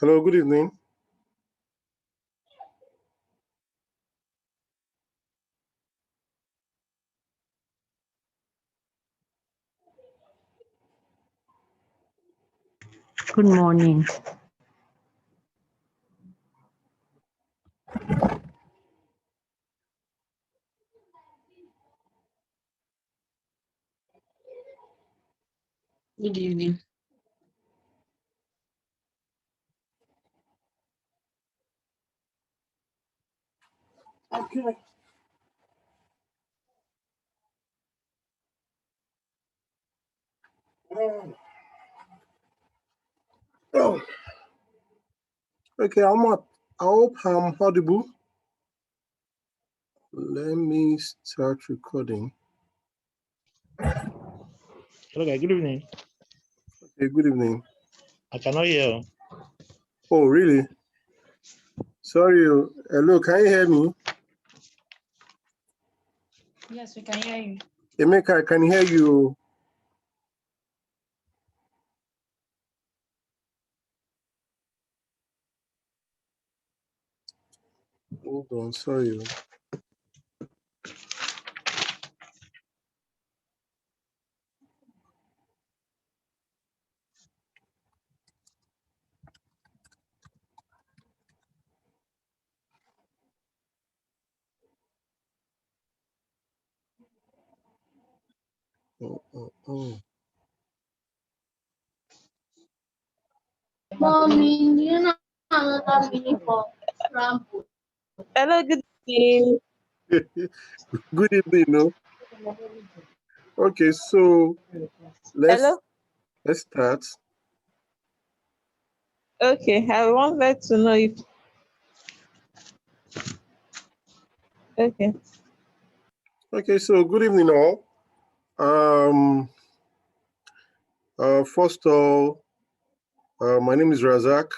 Hello, good evening. Good morning. Good evening. Okay. Oh. Okay, I hope I'm audible. Let me start recording. Okay, good evening. Okay, good evening. I cannot hear you. Oh, really? Sorry. Hello, can you hear me? Yes, we can hear you. Emeka, I can hear you. Hold on, sorry. Oh. Mommy, do you know another meaning for trample? Hello, good evening. Good evening, no? Okay, so let's start. Okay, I wanted to know if Okay, so good evening all. First of all, my name is Razak.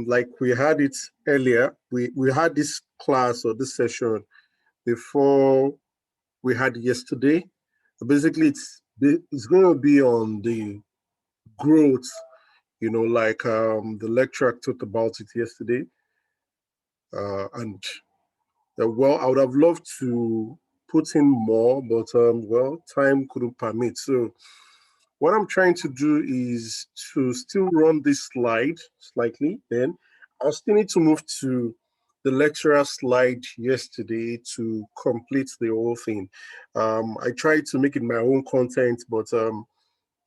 Like we had it earlier, we had this class or this session before we had yesterday. Basically, it's going to be on the growth, like the lecturer talked about it yesterday. And well, I would have loved to put in more, but well, time couldn't permit. So what I'm trying to do is to still run this slide slightly. Then I'll still need to move to the lecturer slide yesterday to complete the whole thing. I tried to make it my own content, but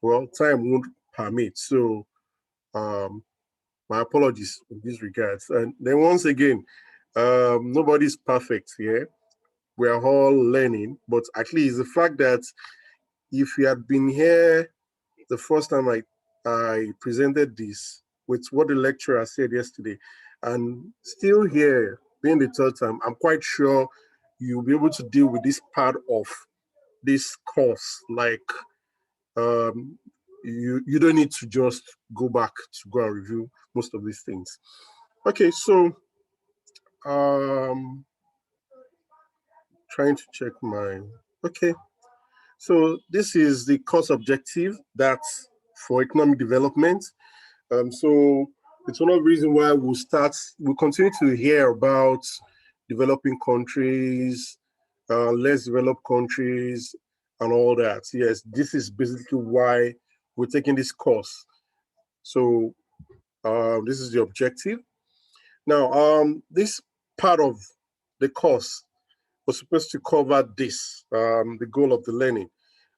well, time won't permit. So my apologies in this regards. And then once again, nobody's perfect here. We are all learning, but at least the fact that if you had been here the first time I presented this with what the lecturer said yesterday, and still here, being the third time, I'm quite sure you'll be able to deal with this part of this course, like you don't need to just go back to go and review most of these things. Okay, so trying to check my, okay. So this is the course objective that's for economic development. So it's one of the reasons why we'll continue to hear about developing countries, less developed countries, and all that. Yes, this is basically why we're taking this course. So this is the objective. Now, this part of the course was supposed to cover this, the goal of the learning,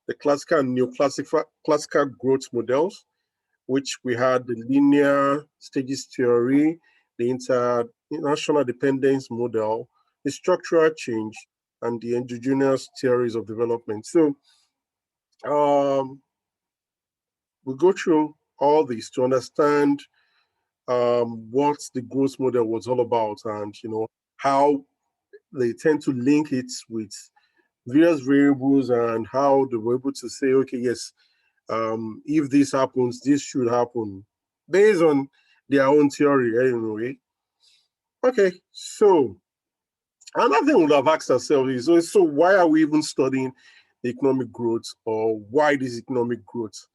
the classical and classical growth models, which we had the linear stages theory, the international dependence model, the structural change, and the endogenous theories of development. So we go through all this to understand what the growth model was all about, and how they tend to link it with various variables, and how they were able to say, okay, yes, if this happens, this should happen based on their own theory anyway. Okay, so another thing we would have asked ourselves is, so why are we even studying economic growth, or why this economic growth?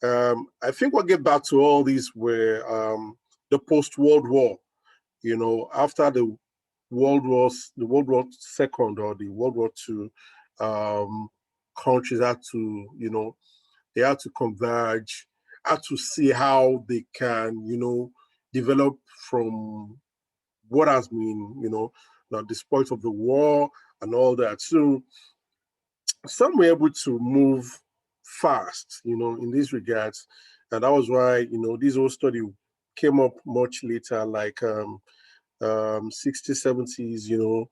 I think we'll get back to all these where the post-World War, after the World War Second or the World War II, countries had to, they had to converge, had to see how they can, develop from what has been, now the spoils of the war and all that. So some were able to move fast, in these regards. And that was why, this whole study came up much later, like 60s, 70s,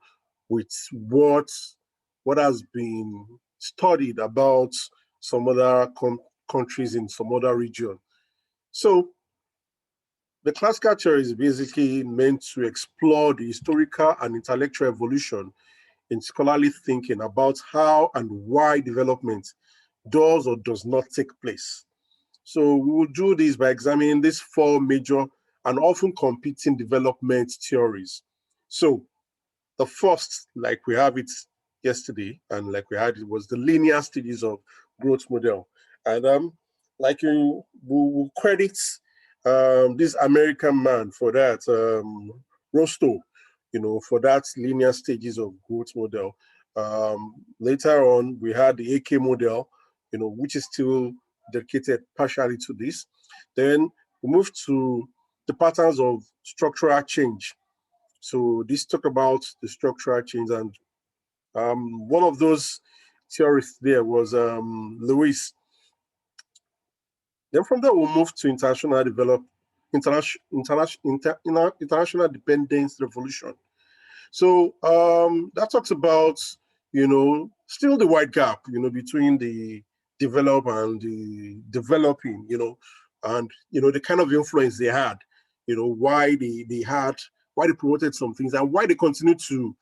with what has been studied about some other countries in some other region. So the classical theory is basically meant to explore the historical and intellectual evolution in scholarly thinking about how and why development does or does not take place. So we will do this by examining these four major and often competing development theories. So the first, like we have it yesterday, and like we had it, was the linear stages of growth model. And like you will credit this American man for that, Rostow, for that linear stages of growth model. Later on, we had the AK model, which is still dedicated partially to this. Then we moved to the patterns of structural change. So this talk about the structural change, and one of those theorists there was Lewis. Then from there we'll move to international dependence revolution. So that talks about still the wide gap between the developed and the developing, and the kind of influence they had, why why they promoted some things, and why they continue to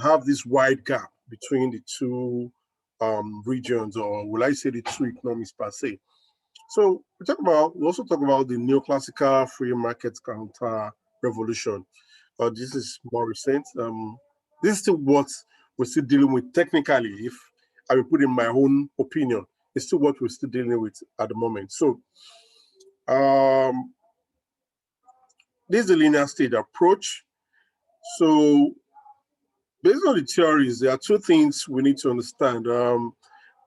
have this wide gap between the two regions, or will I say the two economies per se. So we also talk about the neoclassical free market counter revolution. This is more recent. This is still what we're still dealing with technically. If I will put in my own opinion, it's still what we're still dealing with at the moment. So this is the linear stage approach. So based on the theories, there are two things we need to understand.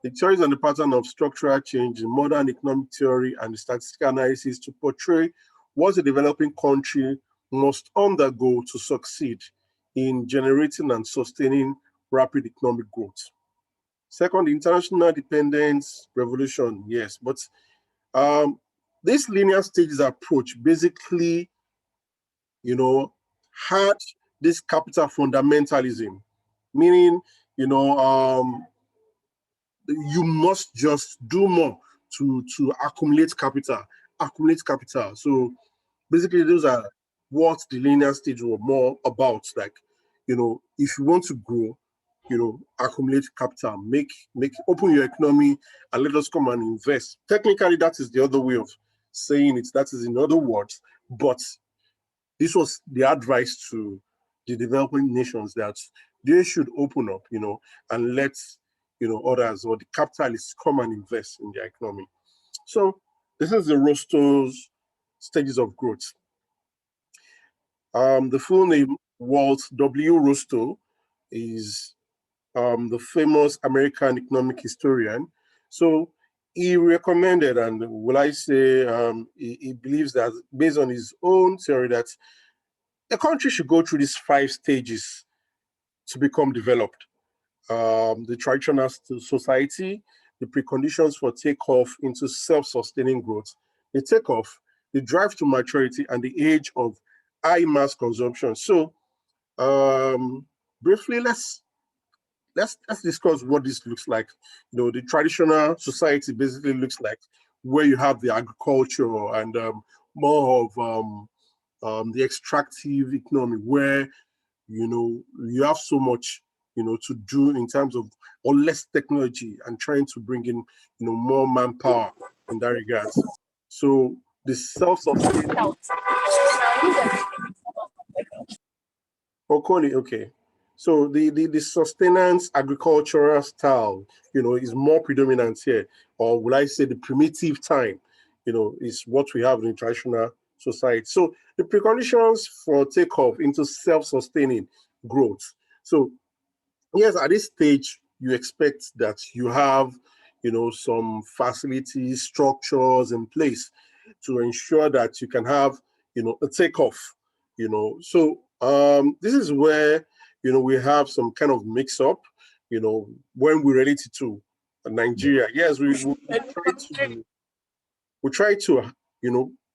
The theories and the pattern of structural change in modern economic theory and the statistical analysis to portray what a developing country must undergo to succeed in generating and sustaining rapid economic growth. Second, the international dependence revolution, yes, but this linear stages approach basically, had this capital fundamentalism, meaning, you must just do more to accumulate capital, So basically, those are what the linear stage were more about. Like, if you want to grow, accumulate capital, open your economy and let us come and invest. Technically, that is the other way of saying it. That is in other words, but this was the advice to the developing nations that they should open up, and let, others or the capitalists come and invest in their economy. So this is the Rosto's stages of growth. The full name, Walt W. Rostow, is the famous American economic historian. So he recommended, and will I say, he believes that based on his own theory that a country should go through these 5 stages to become developed. The traditional society, the preconditions for takeoff into self-sustaining growth, the takeoff, the drive to maturity, and the age of high mass consumption. So briefly, let's discuss what this looks like. The traditional society basically looks like where you have the agriculture and more of the extractive economy, where you have so much to do in terms of, or less technology, and trying to bring in more manpower in that regard. So the self-sustaining. Okay. So the sustenance agricultural style, is more predominant here, or will I say the primitive time, is what we have in traditional society. So the preconditions for takeoff into self-sustaining growth. So yes, at this stage, you expect that you have, some facilities, structures in place to ensure that you can have, a takeoff, So this is where, we have some kind of mix up, when we're related to Nigeria. Yes, we try to,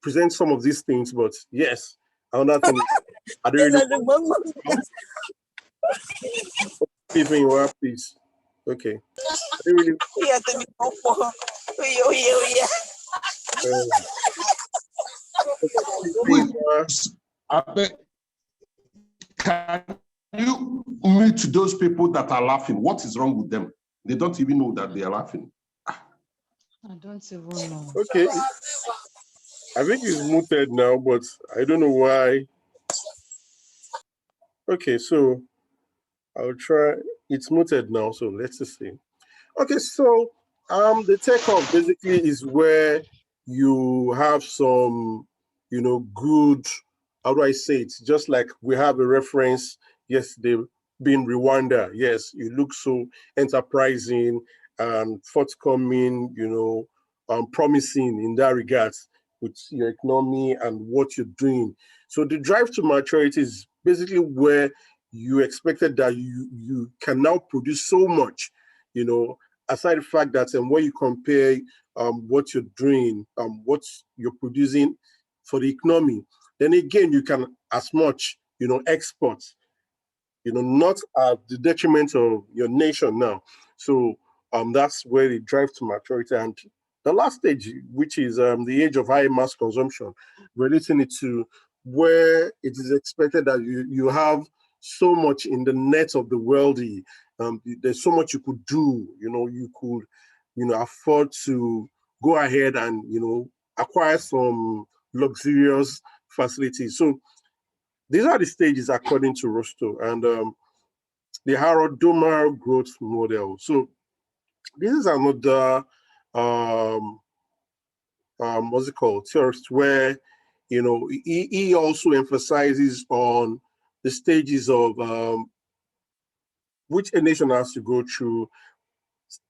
present some of these things, but yes, another thing is, I don't really people you are, please. Okay. I don't really, Wait, I beg, can you mute those people that are laughing? What is wrong with them? They don't even know that they are laughing. I don't even know. okay. I think it's muted now, but I don't know why. Okay, so I'll try. It's muted now, so let's just see. Okay, so the takeoff basically is where you have some, good, how do I say it? Just like we have a reference yesterday being Rwanda. Yes, you look so enterprising and forthcoming, promising in that regard with your economy and what you're doing. So the drive to maturity is basically where you expected that you can now produce so much, aside the fact that when you compare what you're doing, what you're producing for the economy, then again, you can as much, export, not at the detriment of your nation now. So that's where they drive to maturity. And the last stage, which is the age of high mass consumption, relating it to where it is expected that you have so much in the net of the wealthy. There's so much you could do, you could, afford to go ahead and, acquire some luxurious facilities. So these are the stages according to Rostow and the Harrod-Domar growth model. So this is another what's it called, theorist, where he also emphasizes on the stages of which a nation has to go through,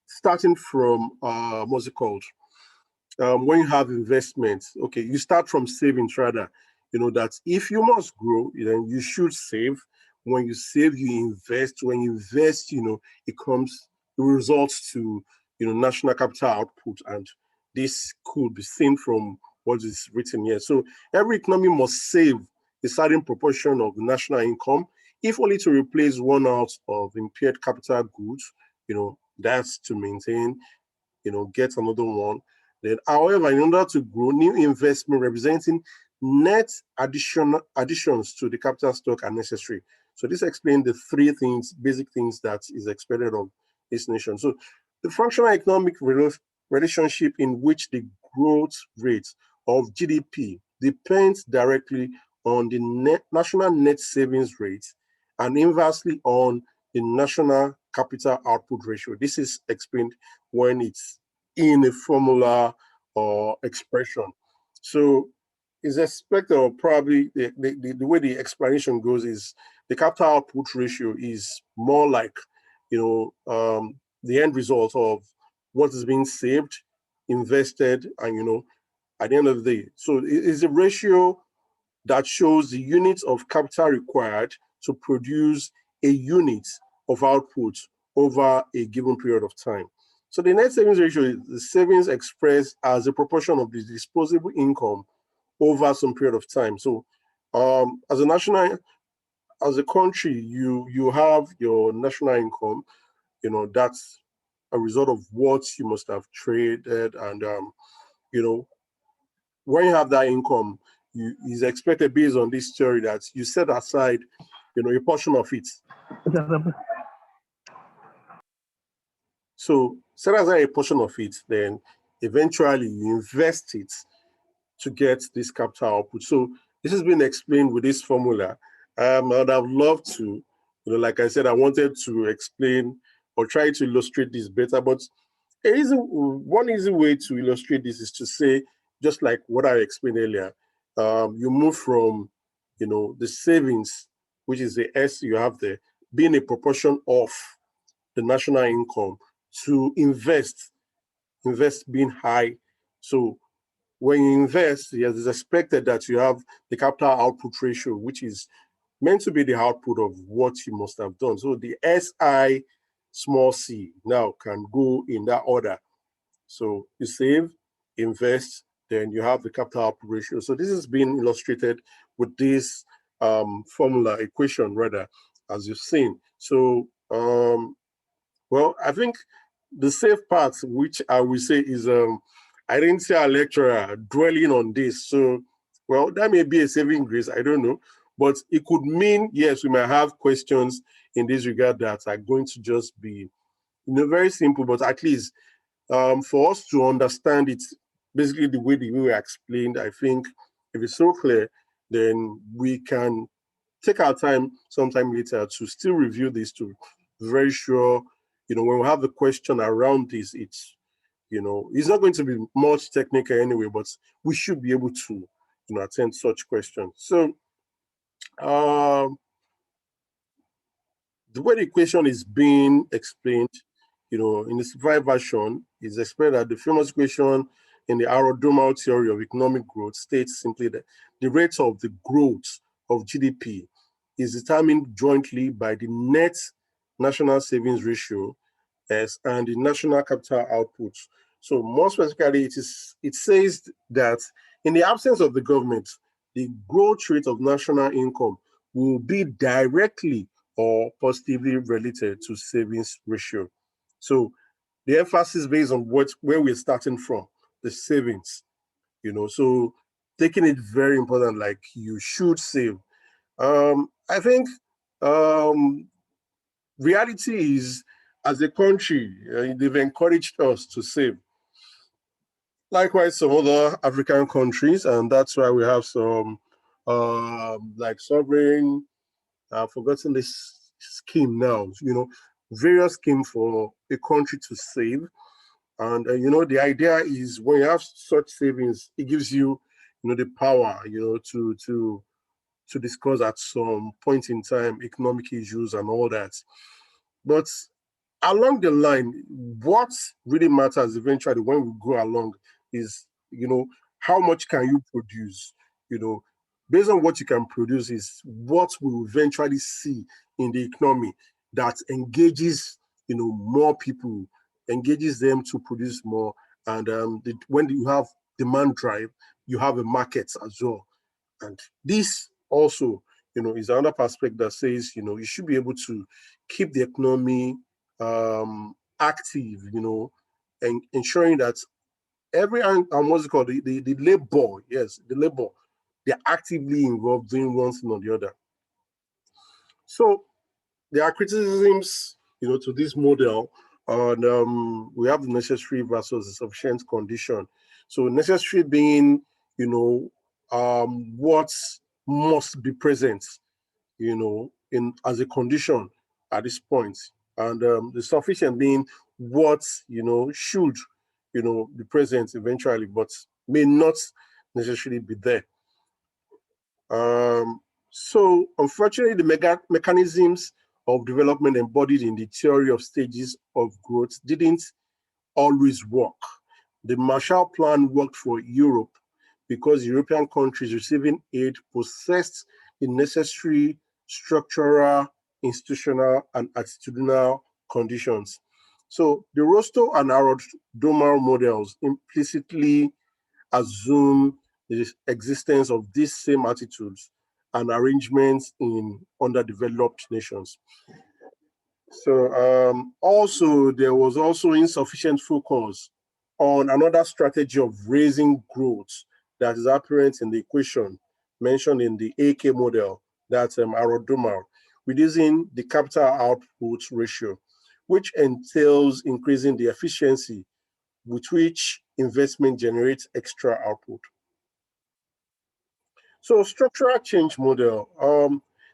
starting from what's it called, when you have investments. Okay, you start from savings rather. That if you must grow, then you should save. When you save, you invest. When you invest, it comes, it results to national capital output, and this could be seen from what is written here. So every economy must save a certain proportion of the national income, if only to replace one out of impaired capital goods. That's to maintain, get another one. Then, however, in order to grow, new investment representing net additions to the capital stock are necessary. So this explains the three things, basic things that is expected of this nation. So the functional economic relationship in which the growth rate of GDP depends directly on the national net savings rate and inversely on the national capital output ratio. This is explained when it's in a formula or expression. So it's expected, or probably the way the explanation goes is the capital output ratio is more like, the end result of what is being saved, invested, and at the end of the day. So it is a ratio that shows the units of capital required to produce a unit of output over a given period of time. So the net savings ratio is the savings expressed as a proportion of the disposable income over some period of time. So as a country, you have your national income, that's a result of what you must have traded. And, when you have that income, is expected based on this theory that you set aside, a portion of it. So set aside a portion of it, then eventually you invest it to get this capital output. So this has been explained with this formula. I'd have loved to, like I said, I wanted to explain or try to illustrate this better, but one easy way to illustrate this is to say, just like what I explained earlier, you move from, the savings, which is the S you have there, being a proportion of the national income, to invest being high. So when you invest, yes, it's expected that you have the capital output ratio, which is meant to be the output of what you must have done. So the SI small c now can go in that order. So you save, invest, then you have the capital output ratio. So this is being illustrated with this formula, equation rather, as you've seen. So, well, I think the safe part, which I will say is, I didn't see a lecturer dwelling on this. So, well, that may be a saving grace, I don't know. But it could mean, yes, we might have questions in this regard that are going to just be, very simple, but at least for us to understand it, basically the way we explained, I think if it's so clear, then we can take our time sometime later to still review this to be very sure, when we have the question around this, it's not going to be much technical anyway, but we should be able to, attend such questions. So the way the equation is being explained, in the simplified version, is explained that the famous equation in the aerodromal theory of economic growth states simply that the rate of the growth of GDP is determined jointly by the net national savings ratio and the national capital output. So more specifically, it says that in the absence of the government, the growth rate of national income will be directly or positively related to savings ratio. So the emphasis based on where we're starting from, the savings, so taking it very important, like you should save. I think reality is, as a country, they've encouraged us to save. Likewise, some other African countries, and that's why we have some like sovereign, I've forgotten this scheme now, various schemes for a country to save. And, the idea is when you have such savings, it gives you, the power, to discuss at some point in time economic issues and all that. But along the line, what really matters eventually when we go along is, how much can you produce? Based on what you can produce is what we will eventually see in the economy that engages, more people, engages them to produce more. And when you have demand drive, you have a market as well. And this also, is another perspective that says, you should be able to keep the economy active, and ensuring that every, what's it called, the labor, yes, the labor, they're actively involved doing one thing or the other. So there are criticisms, to this model, and we have the necessary versus the sufficient condition. So necessary being, what must be present, in as a condition at this point, and the sufficient being what should, be present eventually, but may not necessarily be there. So unfortunately, the mechanisms of development embodied in the theory of stages of growth didn't always work. The Marshall Plan worked for Europe because European countries receiving aid possessed the necessary structural, institutional, and attitudinal conditions. So the Rostow and Harrod-Domar models implicitly assume the existence of these same attitudes and arrangements in underdeveloped nations. So also, there was also insufficient focus on another strategy of raising growth that is apparent in the equation mentioned in the AK model, that's Harrod-Domar, reducing the capital output ratio, which entails increasing the efficiency with which investment generates extra output. So structural change model,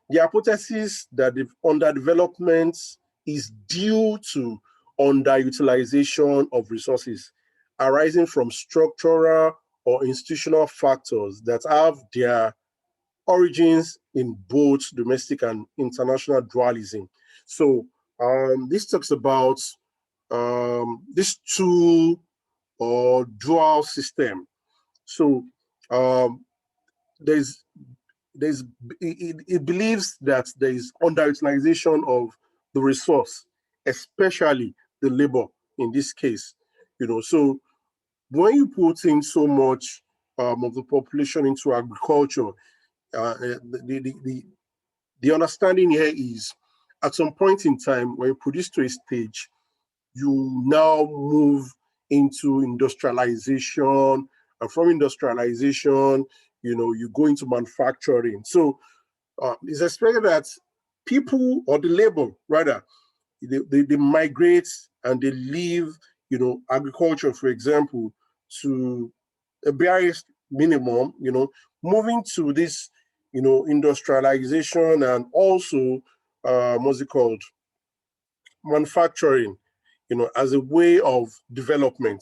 the hypothesis that the underdevelopment is due to underutilization of resources arising from structural or institutional factors that have their origins in both domestic and international dualism. So this talks about this two or dual system. So there's it believes that there is underutilization of the resource, especially the labor in this case. So when you put in so much of the population into agriculture, the understanding here is at some point in time when you produce to a stage, you now move into industrialization, and from industrialization, you go into manufacturing. So it's expected that people, or the labor rather, they migrate and they leave, agriculture, for example, to a barest minimum, moving to this, industrialization, and also, what's it called, manufacturing, as a way of development.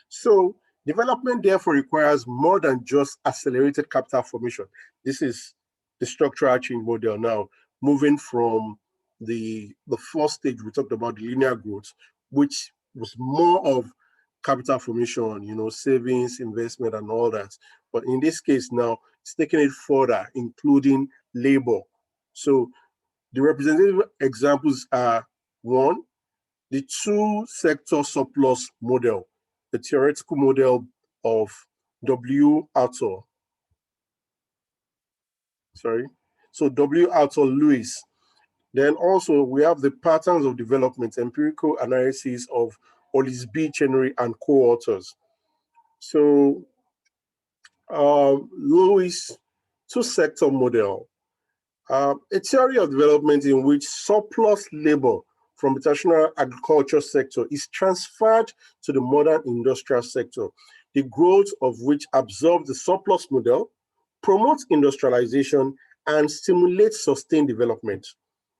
So development therefore requires more than just accelerated capital formation. This is the structural change model now, moving from the first stage we talked about, the linear growth, which was more of capital formation, savings, investment, and all that. But in this case now, it's taking it further, including labor. So the representative examples are: one, the two-sector surplus model, the theoretical model of W. Arthur. Sorry. So W. Arthur Lewis. Then also we have the patterns of development, empirical analysis of Ollis B. Chenery and co-authors. So Lewis two-sector model, a theory of development in which surplus labor from the traditional agriculture sector is transferred to the modern industrial sector, the growth of which absorbs the surplus model, promotes industrialization, and stimulates sustained development.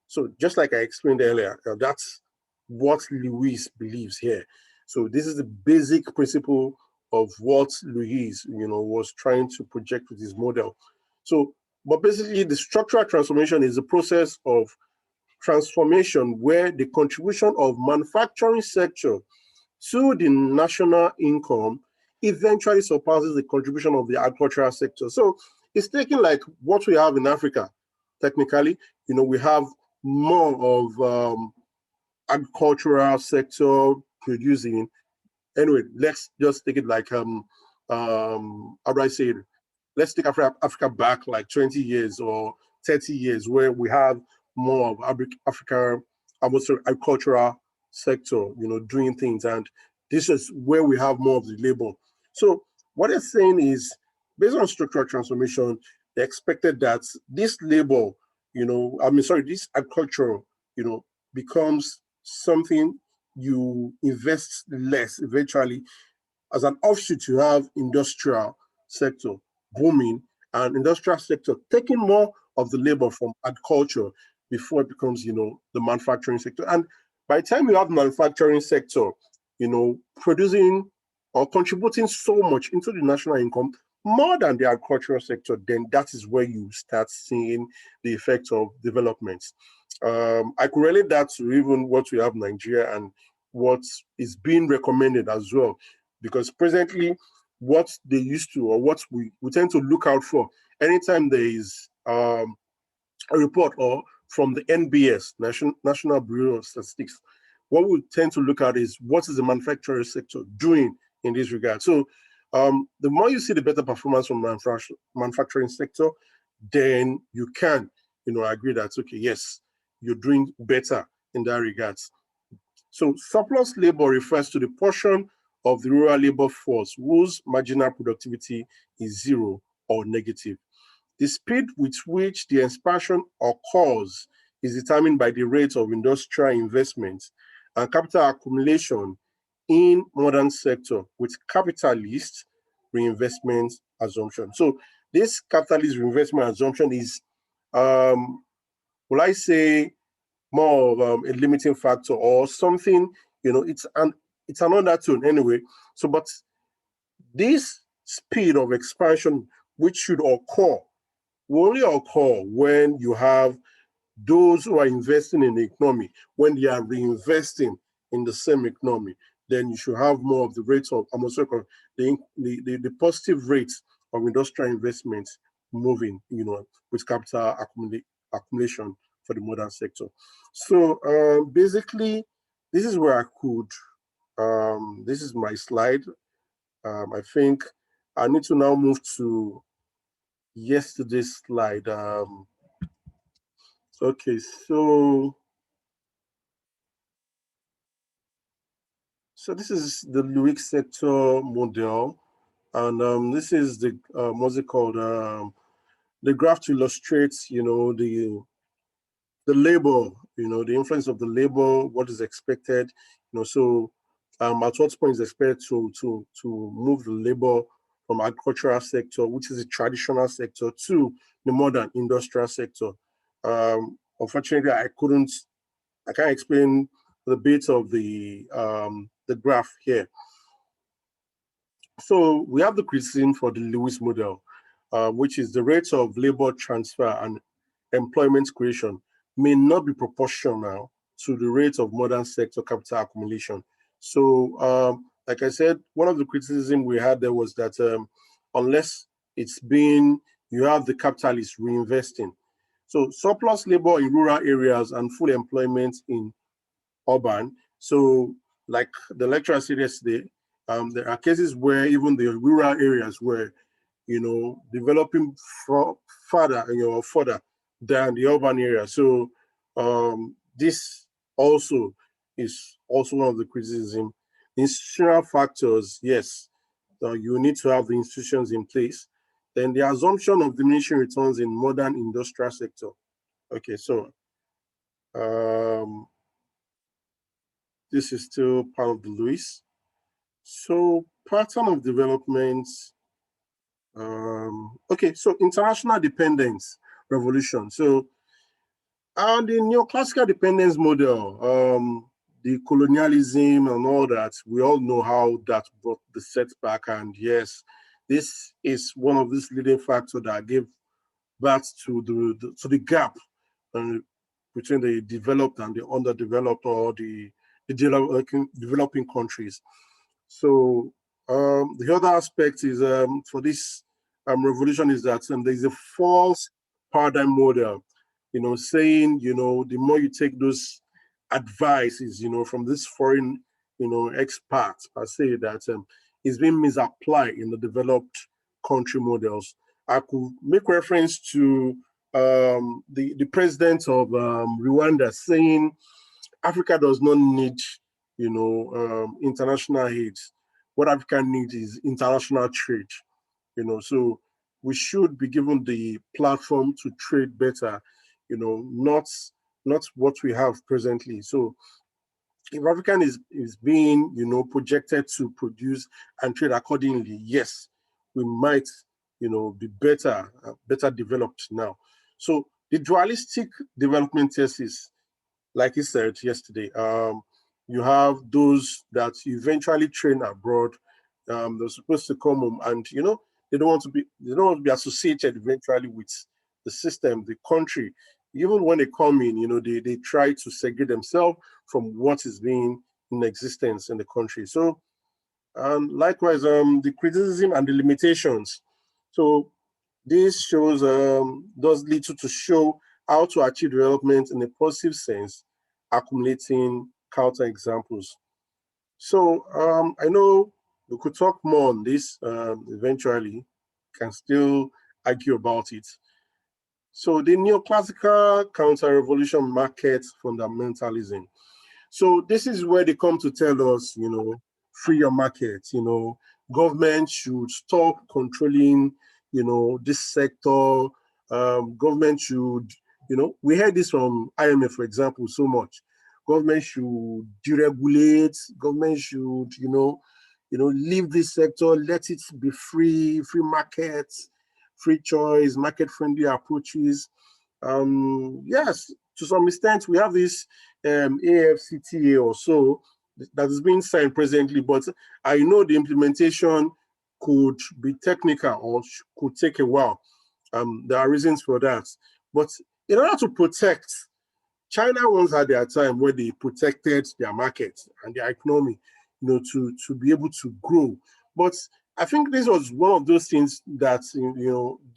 So just like I explained earlier, that's what Lewis believes here. So this is the basic principle of what Lewis, was trying to project with his model. So, but basically the structural transformation is a process of transformation where the contribution of manufacturing sector to the national income eventually surpasses the contribution of the agricultural sector. So it's taking like what we have in Africa. Technically, we have more of agricultural sector producing. Anyway, let's just take it like how do I say it? Let's take Africa back like 20 years or 30 years, where we have more of Africa, agricultural sector, doing things. And this is where we have more of the labor. So what they're saying is, based on structural transformation, they expected that this labor, this agriculture, becomes something you invest less eventually. As an offshoot, you have industrial sector booming and industrial sector taking more of the labor from agriculture before it becomes, the manufacturing sector. And by the time you have manufacturing sector, producing or contributing so much into the national income, more than the agricultural sector, then that is where you start seeing the effect of development. I could relate that to even what we have in Nigeria and what is being recommended as well, because presently what they used to, or what we tend to look out for anytime there is a report or from the NBS, National Bureau of Statistics, what we tend to look at is what is the manufacturing sector doing in this regard. So the more you see the better performance from manufacturing sector, then you can, agree that, okay, yes, you're doing better in that regard. So surplus labor refers to the portion of the rural labor force whose marginal productivity is zero or negative. The speed with which the expansion occurs is determined by the rate of industrial investment and capital accumulation in modern sector with capitalist reinvestment assumption. So this capitalist reinvestment assumption is, will I say, more of a limiting factor or something, it's an undertone anyway. So, but this speed of expansion, which should occur, will only occur when you have those who are investing in the economy, when they are reinvesting in the same economy, then you should have more of the rates of, the positive rates of industrial investment moving, with capital accumulation for the modern sector. So basically, this is where I could, this is my slide. I think I need to now move to yesterday's slide. Okay, so this is the Lewis sector model, and this is the what's it called? The graph to illustrate, the labor, the influence of the labor, what is expected, so at what point is expected to move the labor from agricultural sector, which is a traditional sector, to the modern industrial sector. Unfortunately, I can't explain the bit of the graph here. So we have the criticism for the Lewis model, which is the rate of labor transfer and employment creation may not be proportional to the rate of modern sector capital accumulation. So, like I said, one of the criticism we had there was that unless you have the capitalists reinvesting. So surplus labor in rural areas and full employment in urban. So like the lecturer said yesterday, there are cases where even the rural areas were, developing further than the urban area. So this also is also one of the criticism. Institutional factors, yes, you need to have the institutions in place. Then the assumption of diminishing returns in modern industrial sector. Okay, so this is still part of the Lewis. So pattern of development. Okay, so international dependence revolution. So the neoclassical dependence model, the colonialism and all that, we all know how that brought the setback. And yes, this is one of these leading factors that gave birth to the gap between the developed and the underdeveloped, or the developing countries. So the other aspect is for this revolution is that there's a false paradigm model, saying, the more you take those advices, from this foreign, experts, I say that is being misapplied in the developed country models. I could make reference to the president of Rwanda saying Africa does not need, international aid. What Africa needs is international trade. So we should be given the platform to trade better, not what we have presently. So if African is being, projected to produce and trade accordingly, yes, we might, be better developed now. So the dualistic development thesis, like he said yesterday, you have those that eventually train abroad. They're supposed to come home, and they don't want to be associated eventually with the system, the country. Even when they come in, they try to segregate themselves from what is being in existence in the country. So, and likewise, the criticism and the limitations. So this shows does little to show how to achieve development in a positive sense, accumulating counter examples. So I know we could talk more on this eventually, can still argue about it. So the neoclassical counter-revolution market fundamentalism. So this is where they come to tell us, free your market, government should stop controlling, this sector. Government should, we heard this from IMF, for example, so much. Government should deregulate, government should, leave this sector, let it be free markets, free choice, market-friendly approaches. Yes, to some extent, we have this AFCTA or so that is being signed presently, but I know the implementation could be technical or could take a while. There are reasons for that. But in order to protect, China once had their time where they protected their market and their economy, to be able to grow. But I think this was one of those things that,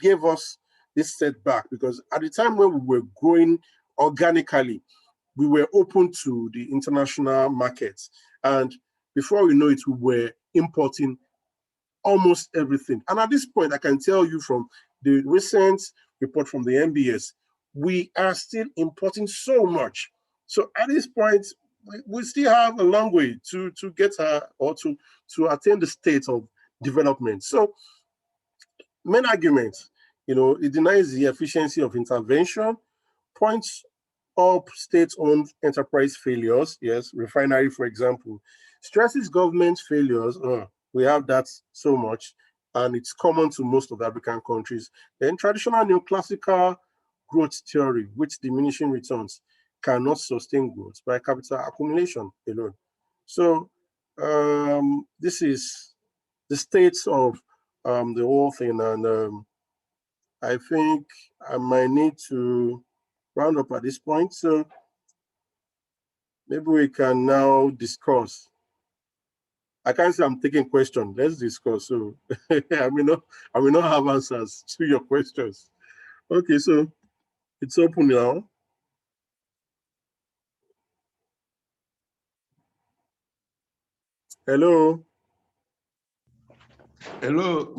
gave us this setback, because at the time when we were growing organically, we were open to the international markets. And before we know it, we were importing almost everything. And at this point, I can tell you from the recent report from the MBS, we are still importing so much. So at this point, we still have a long way to get or to attain the state of development. So main arguments, it denies the efficiency of intervention, points up state-owned enterprise failures, yes, refinery, for example, stresses government failures, we have that so much, and it's common to most of the African countries. Then traditional neoclassical growth theory, which diminishing returns cannot sustain growth by capital accumulation alone. So this is the states of the whole thing, and I think I might need to round up at this point. So maybe we can now discuss. I can't say I'm taking questions. Let's discuss. So I may not have answers to your questions. Okay, so it's open now. Hello. Hello.